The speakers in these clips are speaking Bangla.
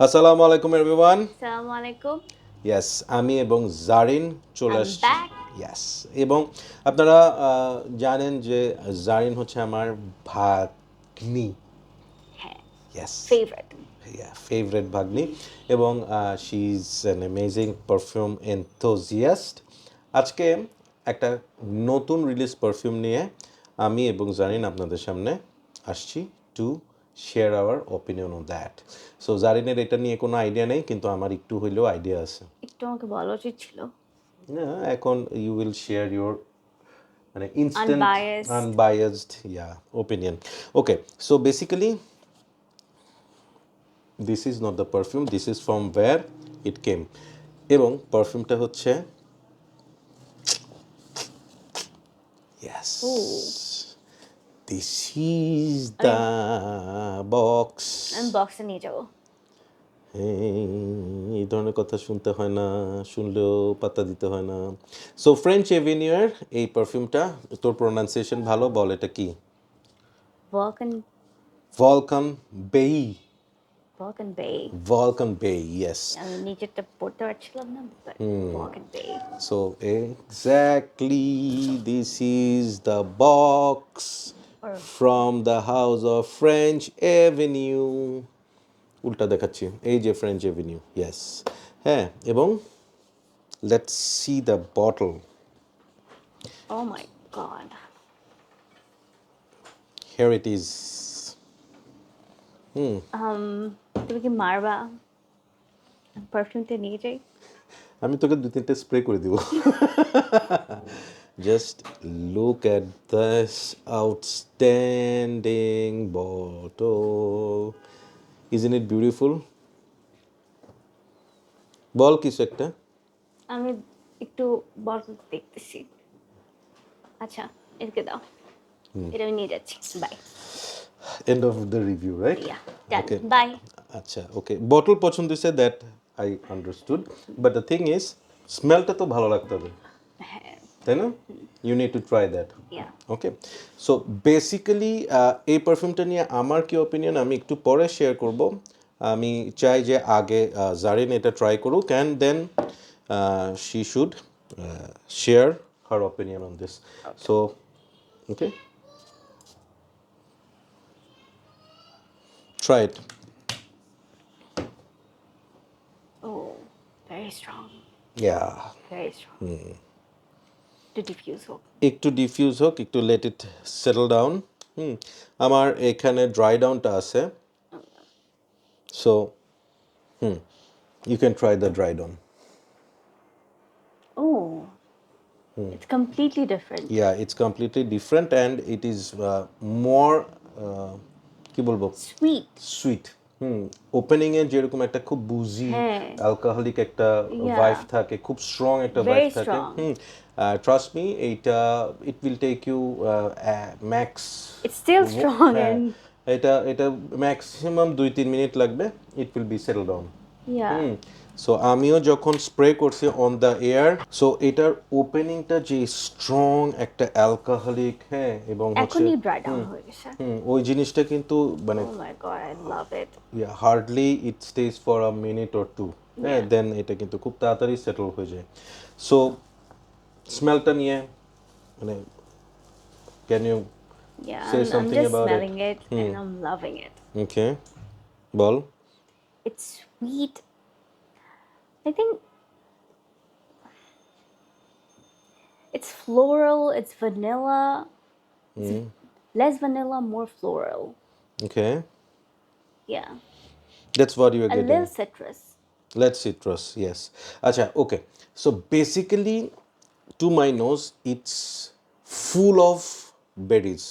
আসসালামু আলাইকুম এভরিওয়ান। আসসালামু আলাইকুম। ইয়েস, আমি এবং জারিন চলে I'm আসছি। back. ইয়েস, এবং আপনারা জানেন যে জারিন হচ্ছে আমার ভাগ্নি। হ্যাঁ, ইয়েস, favorite. ফেভারিট ভাগ্নি। এবং she is an amazing perfume enthusiast. আজকে একটা নতুন রিলিজ পারফিউম নিয়ে আমি এবং জারিন আপনাদের সামনে আসছি to share our opinion on that. So জারিনের এটা নিয়ে কোনো আইডিয়া নেই, কিন্তু আমার একটু হইলেও আইডিয়া আছে। একটু আমাকে বলা উচিত ছিল। এখন ইউ উইল শেয়ার ইউর মানে instant Unbiased. Unbiased opinion. Okay, so basically this is not the perfume, this is from where it came. এবং পারফিউমটা হচ্ছে ইয়েস, Ooh. দিস ইজ আমি দ্য বক্স। আমি বক্সে নিয়ে যাবো। এই ধরনের কথা শুনতে হয় না, শুনলেও পাত্তা দিতে হয় না। সো ফ্রেঞ্চ এভিনিউর এই পারফিউমটা, তোর প্রোনাউন্সিয়েশন ভালো, বল এটা কি? Vulcan ভলকান বেই। Vulcan Bay. ভলকান বেই, ইয়েস। আমি নিচেরটা পড়তে পারছিলাম না, but Vulcan Bay. So exactly, this is the box Or from the house of French Avenue. উল্টা দেখাচ্ছি, এই যে ফ্রেঞ্চ এভিনিউ, ইয়েস। হ্যাঁ, এবং let's see the bottle. oh my god. Here it is. তুমি কি মারবা? পারফিউমটা নিয়ে যাই। আমি তোকে দু তিনটে স্প্রে করে দিব। Just look at this outstanding bottle. Isn't it beautiful? বল কিছু একটা। আমি একটু বটল দেখতেছি। আচ্ছা, এদিকে দাও। এটা আমি নিয়ে যাচ্ছি। Bye. End of the review, right? Yeah, done. Okay, Bye. আচ্ছা, ওকে, বটল পছন্দ হয়েছে, that I understood, but the thing is স্মেলটা তো ভালো লাগতে হবে, হ্যাঁ, তাই না? You need to try that. yeah. Okay, so basically এই পারফিউমটা নিয়ে আমার কি ওপিনিয়ন আমি একটু পরে শেয়ার করব। আমি চাই যে আগে জারিন এটা ট্রাই করুক, and then she should share her opinion on this. So okay, try it. Oh, very strong. Yeah, Very strong. To diffuse হোক। একটু ডিফিউজ হোক, একটু লেট ইট সেটল ডাউন। আমার এখানে ড্রাই ডাউনটা আছে, so you can try the dry down. Oh, it's completely different. Yeah, it's completely different and it is more কি বলবো, Sweet. সুইট। ওপেনিং এ যেরকম একটা খুব বুজি হ্যাঁ, অ্যালকোহলিক একটা yeah, ভাইব থাকে, খুব স্ট্রং একটা ভাইব very থাকে। strong. ট্রাস্ট মি, এইটা it will take you max. It's still strong হ্যাঁ, and এটা এটা ম্যাক্সিমাম 2-3 মিনিট লাগবে, it will be settle down. yeah, so আমিও যখন স্প্রে করছি অন দ্য এয়ার, সো এটার ওপেনিংটা যে স্ট্রং একটা অ্যালকোহলিক, হ্যাঁ, এবং হচ্ছে এখনই dry down হয়ে গেছে। ওই জিনিসটা কিন্তু মানে Oh my god, I love it. Hardly it stays for a minute or two, হ্যাঁ, Yeah, দেন এটা কিন্তু খুব তাড়াতাড়ি সেটেল হয়ে যায়। সো স্মেলটা নিয়ে মানে can you yeah, say I'm something just about it? smelling it and I'm loving it. Okay, বল। It's sweet. I think it's floral, it's vanilla. It's less vanilla, more floral. Okay, Yeah, that's what you are a getting. little citrus. Let's citrus, yes. Acha, okay. So basically, to my nose, it's full of berries.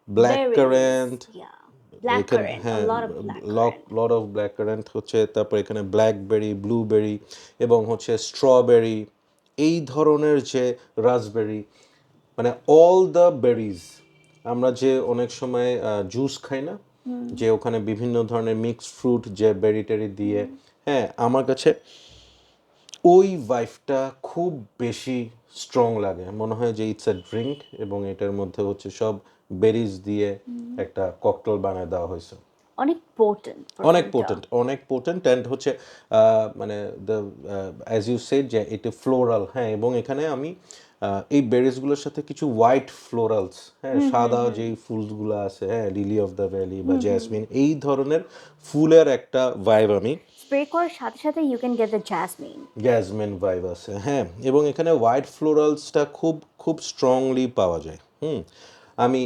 Black Berries. currant, Yeah. Blackcurrant. A হ্যাঁ, lot of blackcurrant. Lot of black current হচ্ছে, তারপর এখানে ব্ল্যাকবেরি, ব্লুবেরি, এবং হচ্ছে স্ট্রবেরি, এই ধরনের যে রাসবেরি, মানে অল দ্য বেরিজ। আমরা যে অনেক সময় জুস খাই না, যে ওখানে বিভিন্ন ধরনের মিক্সড ফ্রুট যে বেরি টেরি দিয়ে, হ্যাঁ, আমার কাছে ওই ভাইবটা খুব বেশি স্ট্রং লাগে, মনে হয় যে ইটস আ ড্রিঙ্ক, এবং এটার মধ্যে হচ্ছে সব বেরিজ দিয়ে একটা ককটেল বানায় দেওয়া হয়েছে। অনেক পোটেন্ট অনেক পোটেন্ট অ্যান্ড হচ্ছে মানে দ্য অ্যাজ ইউ সেড যে এটা ফ্লোরাল, হ্যাঁ, এবং এখানে আমি এই বেরিজগুলোর সাথে কিছু হোয়াইট ফ্লোরালস, হ্যাঁ, সাদা যেই ফুলগুলো আছে, হ্যাঁ, লিলি অফ দ্য ভ্যালি বা জ্যাসমিন, এই ধরনের ফুলের একটা ভাইব আমি স্প্রে করার সাথে সাথে you can get the jasmine vibe আছে, হ্যাঁ, এবং এখানে হোয়াইট ফ্লোরালসটা খুব খুব স্ট্রংলি পাওয়া যায়। আমি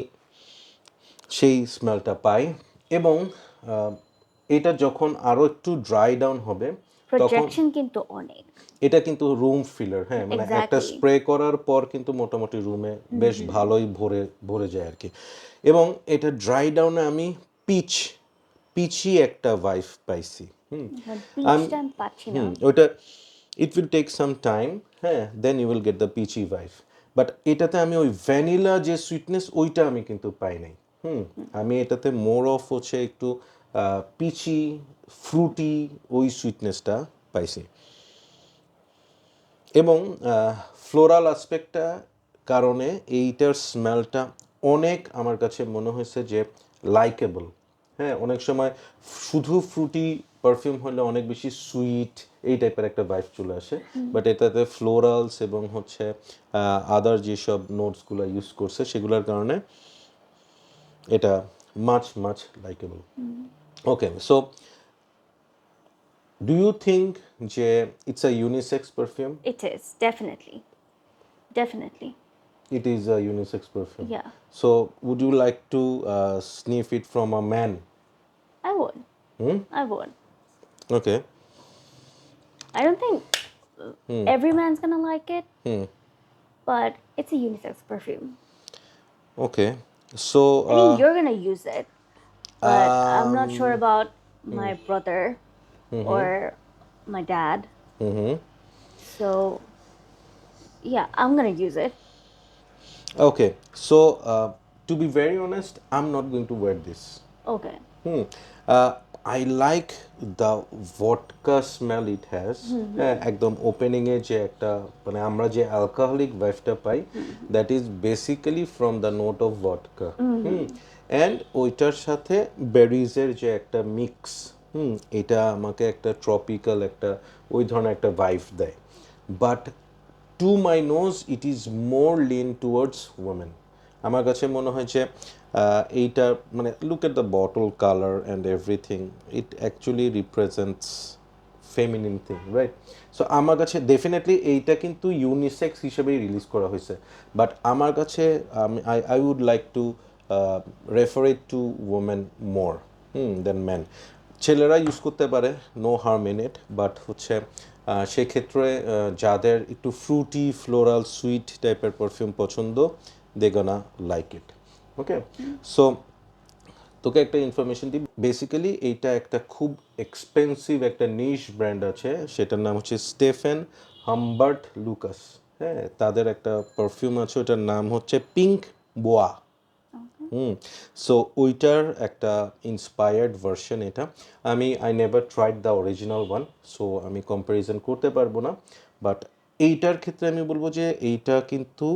সেই স্মেলটা পাই এবং আহ, এটা যখন আরও একটু ড্রাই ডাউন হবে তখন প্রজেকশন কিন্তু অনেক এটা কিন্তু রুম ফিলার, হ্যাঁ, মানে একটা এক্স্যাক্টলি স্প্রে করার পর কিন্তু মোটামুটি রুমে বেশ ভালোই ভরে ভরে যায় আর কি। এবং এটা ড্রাই ডাউনে আমি পিচি একটা ভাইব পাইছি। পিচটা আমি পাচ্ছি না ওইটা it will take some time, হ্যাঁ, then you will get the peachy vibe, but এটাতে আমি ওই ভ্যানিলা যে সুইটনেস ওইটা আমি কিন্তু পাই নাই। আমি এটাতে মোর অফ হচ্ছে একটু পিচি ফ্রুটি ওই সুইটনেসটা পাইছি। এবং ফ্লোরাল অ্যাসপেক্টটা কারণে এইটার স্মেলটা অনেক আমার কাছে মনে হয়েছে যে লাইকেবল। হ্যাঁ, অনেক সময় শুধু ফ্রুটি পারফিউম হলে অনেক বেশি সুইট এই টাইপের একটা ভাইব চলে আসে, বাট এটাতে ফ্লোরালস এবং হচ্ছে আদার যেসব নোটসগুলো ইউজ করছে সেগুলোর কারণে এটা much much likeable. Okay, so do you think যে it's a unisex perfume? It is definitely It is a unisex perfume. Yeah. So, would you like to sniff it from a man? I would Okay. I don't think every man's gonna like it but it's a unisex perfume Okay. So, I think you're gonna use it but I'm not sure about my brother or my dad. So, yeah, I'm gonna use it. okay. So, to be very honest, I'm not going to wear this. Okay. I like the vodka smell it has. হ্যাঁ, একদম ওপেনিং এ যে একটা মানে আমরা যে অ্যালকোহলিক ভাইবটা পাই, that is basically from the note of vodka. And ওইটার সাথে বেরিজের যে একটা মিক্স, এটা আমাকে একটা ট্রপিক্যাল একটা ওই ধরনের একটা ভাইব দেয়, but to my nose it is more lean towards women. আমার কাছে মনে হয় যে এইটা মানে look at the bottle colour and everything, it actually represents feminine thing, right? So আমার কাছে ডেফিনেটলি এইটা কিন্তু ইউনিসেক্স হিসেবেই রিলিজ করা হয়েছে, বাট আমার কাছে I would like to refer it to women more than man. ছেলেরা ইউজ করতে পারে, no harm in it, but হচ্ছে সেক্ষেত্রে যাদের একটু ফ্রুটি ফ্লোরাল সুইট টাইপের পারফিউম পছন্দ, they gonna like it. Okay, so তোকে একটা ইনফরমেশন দিই, বেসিক্যালি এইটা একটা খুব এক্সপেন্সিভ একটা নিশ ব্র্যান্ড আছে, সেটার নাম হচ্ছে স্টেফেন হামবার্ট লুকাস। হ্যাঁ, তাদের একটা পারফিউম আছে, ওটার নাম হচ্ছে পিঙ্ক বোয়া। সো ওইটার একটা ইন্সপায়ার্ড ভার্সন এটা। I never tried the original one, so আমি কম্প্যারিজন করতে পারবো না, বাট এইটার ক্ষেত্রে আমি বলবো যে এইটা কিন্তু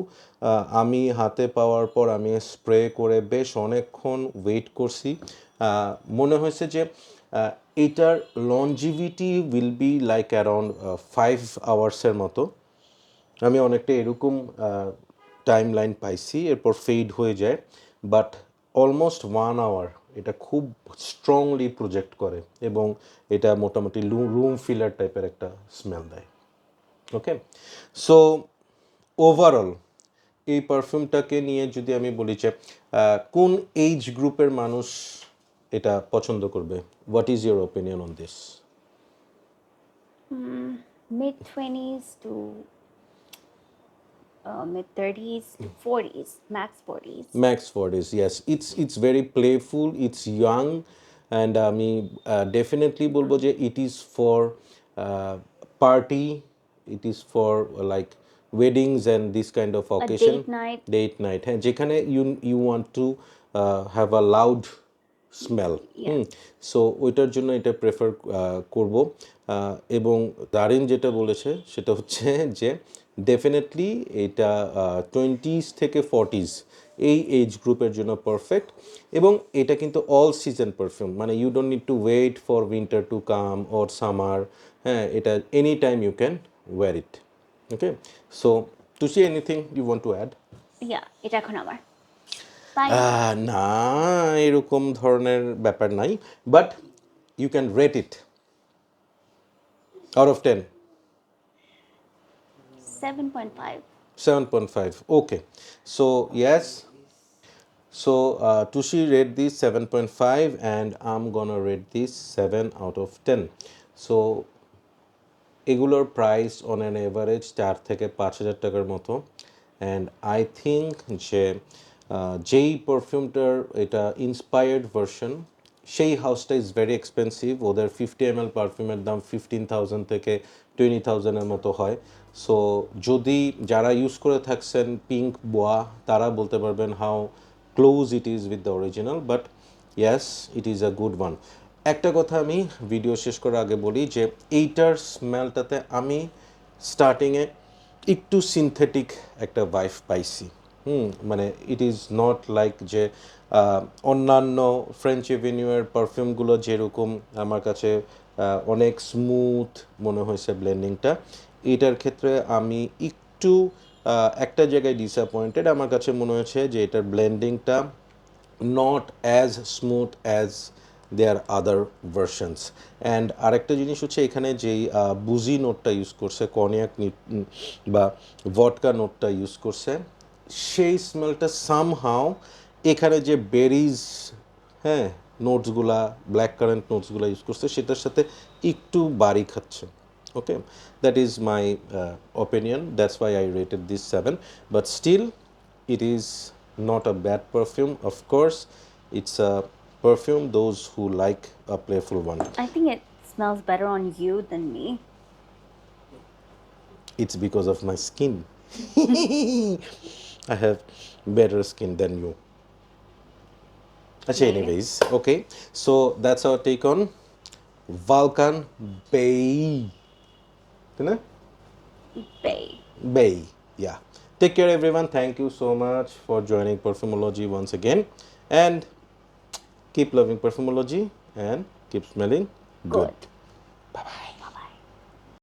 আমি হাতে পাওয়ার পর আমি স্প্রে করে বেশ অনেকক্ষণ ওয়েট করছি। মনে হয়েছে যে এইটার longevity will be like around 5 আওয়ার্সের মতো। আমি অনেকটা এরকম টাইম লাইন পাইছি, এরপর ফেড হয়ে যায়, বাট অলমোস্ট 1 আওয়ার এটা খুব স্ট্রংলি প্রজেক্ট করে এবং এটা মোটামুটি রুম ফিলার টাইপের একটা স্মেল দেয়। ওকে, সো ওভারঅল এই পারফিউমটাকে নিয়ে যদি আমি বলি যে কোন এইজ গ্রুপের মানুষ এটা পছন্দ করবে, what is your opinion on this? Mid 20s to mid 30s to 40s, max 40s. Max 40s, yes. It's very playful, it's young, and আমি definitely বলবো যে it is for party, it is for like weddings and this kind of occasion. Date night, হ্যাঁ, যেখানে you want to have a loud smell. So ওইটার জন্য এটা প্রেফার করব। এবং দারিন যেটা বলেছে সেটা হচ্ছে যে ডেফিনেটলি এটা 20s থেকে 40s এই এজ গ্রুপের জন্য পারফেক্ট এবং এটা কিন্তু অল সিজন পারফিউম মানে you don't need to wait for winter to come or summer হ্যাঁ এটা any time you can wear it okay so to see anything you want to add ya এটা এখন আমার বাই না এরকম ধরনের ব্যাপার নাই but you can rate it out of 10 7.5 7.5 okay so yes so Tushi rate this 7.5 and I'm gonna rate this 7 out of 10 so এগুলোর প্রাইস অন অ্যান এভারেজ 4 থেকে 5,000 টাকার মতো অ্যান্ড আই থিঙ্ক যে যেই পারফিউমটার এটা ইন্সপায়ার্ড ভার্সন সেই হাউসটা ইজ ভেরি এক্সপেন্সিভ ওদের 50 ml পারফিউমের দাম 15,000 থেকে 20,000-এর মতো হয় সো যদি যারা ইউজ করে থাকছেন পিঙ্ক বোয়া তারা বলতে পারবেন how close it is with the original but yes it is a good one একটা কথা আমি ভিডিও শেষ করার আগে বলি যে এইটার স্মেলটাতে আমি স্টার্টিংয়ে একটু সিনথেটিক একটা ভাইব পাইছি মানে ইট ইজ নট লাইক যে অন্যান্য ফ্রেঞ্চ এভিনিউয়ের পারফিউমগুলো যেরকম আমার কাছে অনেক স্মুথ মনে হয়েছে ব্লেন্ডিংটা এটার ক্ষেত্রে আমি একটু একটা জায়গায় ডিসঅ্যাপয়েন্টেড আমার কাছে মনে হয়েছে যে এটার ব্লেন্ডিংটা not as smooth as their other versions and আরেকটা জিনিস হচ্ছে এখানে যেই বুজি নোটটা ইউজ করছে কনিয়াক বা ভডকা নোটটা ইউজ করছে সেই স্মেলটা সামহাও এখানে যে বেরিজ হ্যাঁ নোটসগুলা ব্ল্যাক কারেন্ট নোটসগুলা ইউজ করছে সেটার সাথে একটু বাড়ি খাচ্ছে okay that is my opinion that's why I rated this 7 but still it is not a bad perfume of course it's a perfume those who like a playful one I think it smells better on you than me it's because of my skin I have better skin than you Achha, anyways okay so that's our take on Vulcan Bay Tina? Bay Bay. Yeah. Take care, everyone. Thank you so much for joining Perfumology once again. And keep loving Perfumology and keep smelling good. good Bye bye.